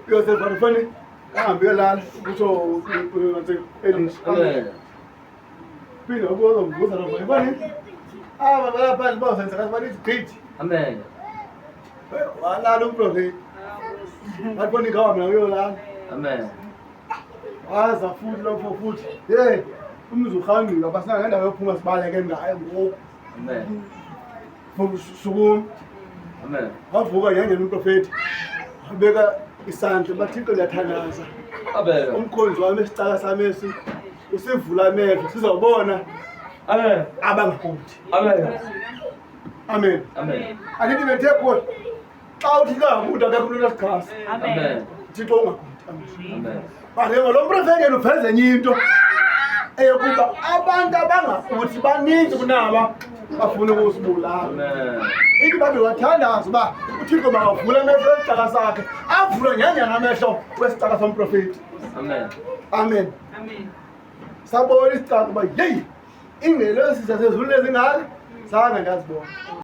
uyosefa ufane ahambe uyolala kusho Elisha. Amen. Phinde ubuzo mvuza lo yibani aba balapha basenza kahle bathi great Amen. walala umprofeti bathi ngawa mina uyolala Amen. waza futhi lapho futhi hey umzukhangika basina ngendawo yophuma sibaleke ngayo ngoku Amen. sukum Amen. wavuka yangena umprofeti wabeka isandla bathixo ngiyathandaza Amen. umkhonzi wami esicaka sami esi usivula amehlo sizobona Amen. abangakuthi. Amen. Amen. Amen. Andithi bethekho xa uthi kangakuthi akekho umuntu asikhasi Amen. thixo ungakuthi. Amen. Bale lo mprofeti yena uveze enye into eyokuba abantu abangakuthi baninzi kunaba bafuna ukusibulala. Amen. Ithi babe wathandaza uba uthixo makavule amehlo esicaka sakhe avule nyanyana amehlo wesicaka somprofeti. Amen. Amen. Amen. Sabona isicaka uba yeyi ingelosi zasezulwini ezingaka zange ndazibona.